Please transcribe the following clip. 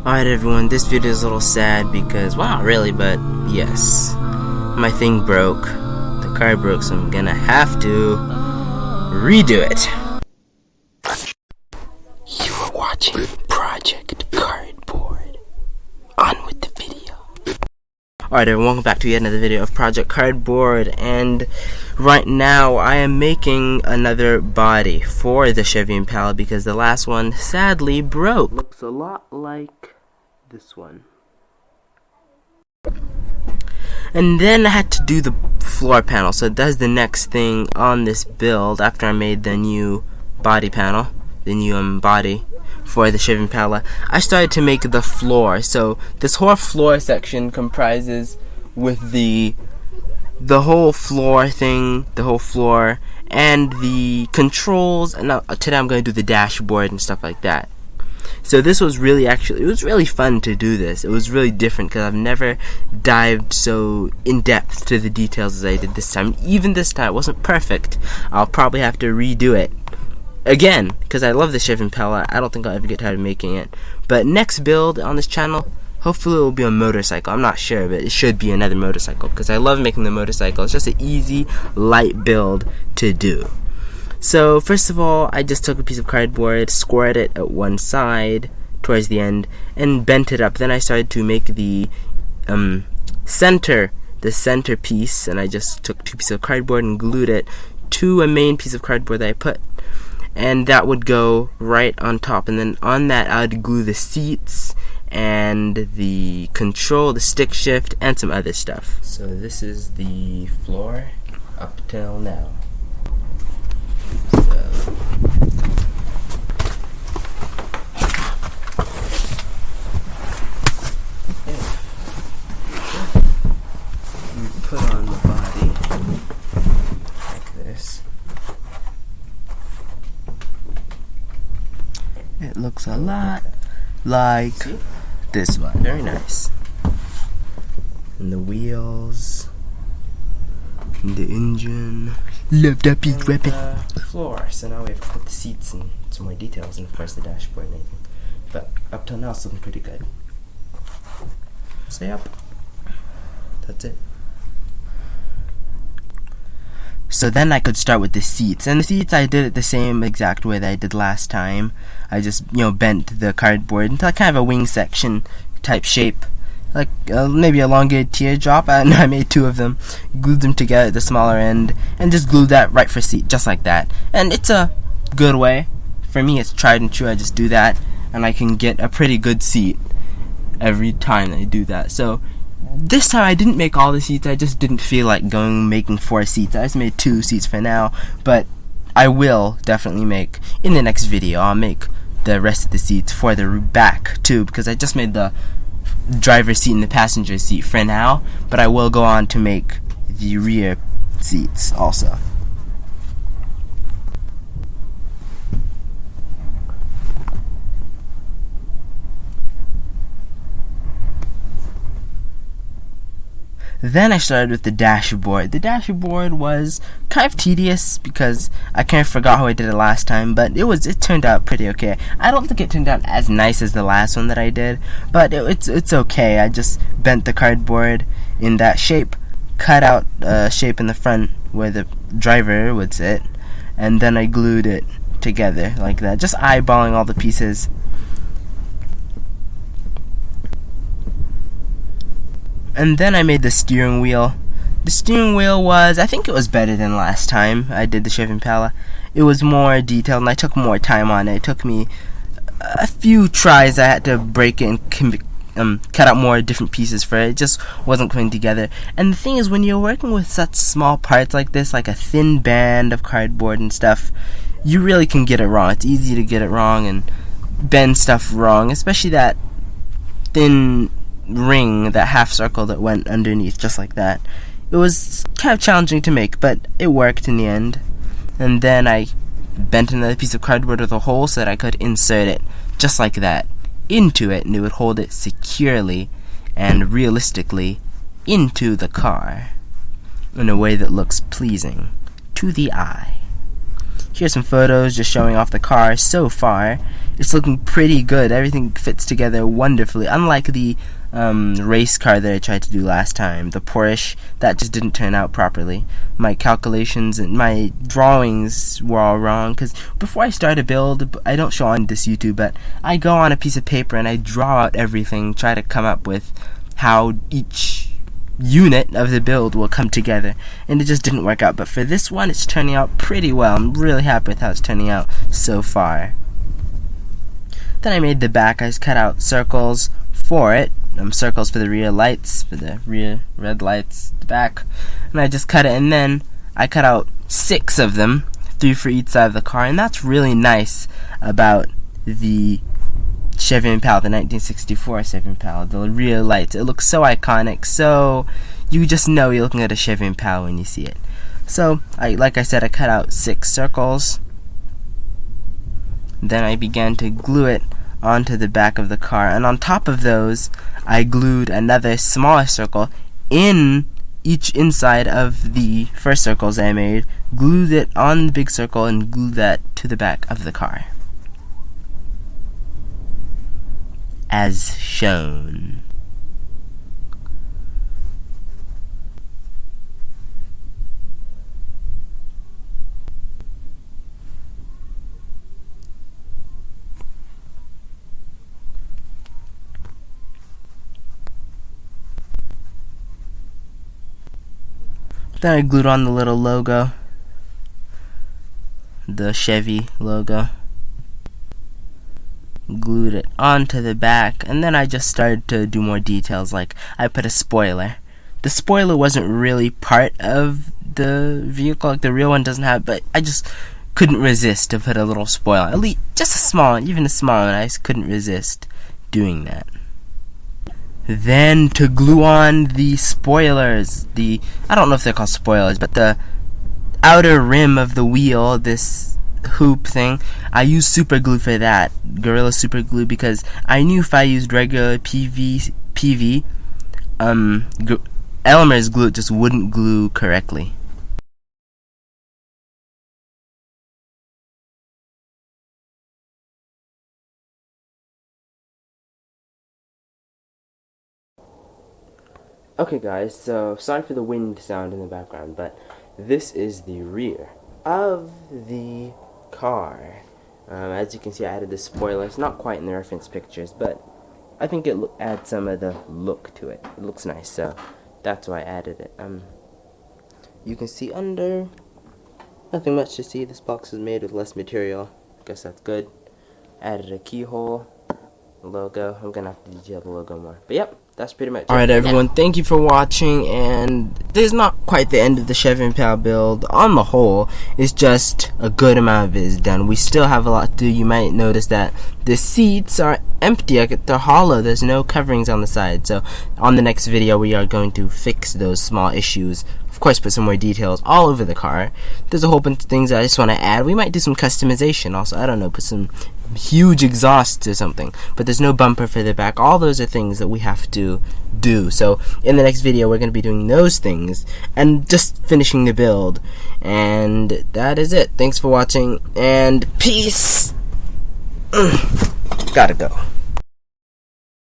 Alright everyone, this video is a little sad because, well, not really, but yes, my thing broke. The car broke, so I'm gonna have to redo it. You are watching Project Cardboard. On with the video. Alright everyone, welcome back to yet another video of Project Cardboard, and right now I am making another body for the Chevy Impala because the last one sadly broke. Looks a lot like this one. And then I had to do the floor panel, so that's the next thing on this build after I made the new body panel, the new body for the Chevy Impala. I started to make the floor, so this whole floor section comprises with the whole floor thing, the whole floor, and the controls, and now, today I'm going to do the dashboard and stuff like that. So this was really it was really fun to do this. It was really different because I've never dived so in depth to the details as I did this time. Even this time, it wasn't perfect. I'll probably have to redo it again because I love the Chevy Impala. I don't think I'll ever get tired of making it. But next build on this channel, hopefully it will be a motorcycle. I'm not sure, but it should be another motorcycle because I love making the motorcycle. It's just an easy, light build to do. So first of all, I just took a piece of cardboard, squared it at one side towards the end, and bent it up. Then I started to make the center piece, and I just took two pieces of cardboard and glued it to a main piece of cardboard that I put, and that would go right on top. And then on that, I would glue the seats and the control, the stick shift, and some other stuff. So this is the floor up till now. Put on the body like this. It looks a lot like this one. Very nice. And the wheels, and the engine. Love that big weapon. Floor. So now we have to put the seats and some more details, and of course the dashboard and everything. But up till now, it's looking pretty good. So yep, that's it. So then I could start with the seats, and the seats I did it the same exact way that I did last time. I just bent the cardboard into kind of a wing section type shape, like maybe a elongated teardrop, and I made two of them, glued them together at the smaller end, and just glued that right for seat, just like that. And it's a good way. For me, it's tried and true. I just do that, and I can get a pretty good seat every time I do that. So this time I didn't make all the seats. I just didn't feel like making 4 seats. I just made 2 seats for now, but I will definitely make, in the next video, I'll make the rest of the seats for the back too, because I just made the driver's seat and the passenger seat for now, but I will go on to make the rear seats also. Then I started with the dashboard. The dashboard was kind of tedious because I kind of forgot how I did it last time, but it turned out pretty okay. I don't think it turned out as nice as the last one that I did, but it's okay. I just bent the cardboard in that shape, cut out a shape in the front where the driver would sit, and then I glued it together like that, just eyeballing all the pieces. And then I made the steering wheel. The steering wheel I think it was better than last time I did the Chevy Impala. It was more detailed and I took more time on it. It took me a few tries. I had to break it and cut out more different pieces for it. It just wasn't coming together. And the thing is, when you're working with such small parts like this, like a thin band of cardboard and stuff, you really can get it wrong. It's easy to get it wrong and bend stuff wrong, especially that thin ring, that half circle that went underneath, just like that. It was kind of challenging to make, but it worked in the end. And then I bent another piece of cardboard with a hole so that I could insert it, just like that, into it, and it would hold it securely and realistically into the car in a way that looks pleasing to the eye. Here's some photos just showing off the car so far. it's looking pretty good. Everything fits together wonderfully. Unlike the race car that I tried to do last time, the Porsche, that just didn't turn out properly. My calculations and my drawings were all wrong, because before I start a build, I don't show on this YouTube, but I go on a piece of paper and I draw out everything, try to come up with how each unit of the build will come together, and it just didn't work out. But for this one, it's turning out pretty well. I'm really happy with how it's turning out so far. Then I made the back. I just cut out circles for it, circles for the rear lights, for the rear red lights, the back, and I just cut it, and then I cut out 6 of them, 3 for each side of the car, and that's really nice about the Chevy Impala, the 1964 Chevy Impala, the rear lights. It looks so iconic, so you just know you're looking at a Chevy Impala when you see it. So, like I said, I cut out 6 circles. Then I began to glue it onto the back of the car, and on top of those, I glued another smaller circle in each inside of the first circles I made, glued it on the big circle, and glued that to the back of the car, as shown. Then I glued on the little logo, the Chevy logo, glued it onto the back, and then I just started to do more details, like I put a spoiler. The spoiler wasn't really part of the vehicle, like the real one doesn't have, but I just couldn't resist to put a little spoiler, at least just a small one, even a small one. I just couldn't resist doing that. Then to glue on the spoilers, I don't know if they're called spoilers, but the outer rim of the wheel, this hoop thing, I used super glue for that, Gorilla Super Glue, because I knew if I used regular PV, Elmer's glue, it just wouldn't glue correctly. Okay guys, so sorry for the wind sound in the background, but this is the rear of the car. As you can see, I added the spoilers, not quite in the reference pictures, but I think it adds some of the look to it. It looks nice, so that's why I added it. You can see under, nothing much to see. This box is made with less material. I guess that's good. Added a keyhole, logo. I'm gonna have to detail the logo more, but yep. That's pretty much it. Alright everyone, thank you for watching, and this is not quite the end of the Chevy Impala build. On the whole, it's just a good amount of it is done. We still have a lot to do. You might notice that the seats are empty, like they're hollow. There's no coverings on the side. So on the next video, we are going to fix those small issues. Of course, put some more details all over the car. There's a whole bunch of things that I just want to add. We might do some customization also. I don't know, put some huge exhausts or something, but there's no bumper for the back. All those are things that we have to do. So in the next video, we're going to be doing those things and just finishing the build. And that is it. Thanks for watching, and peace. Gotta go.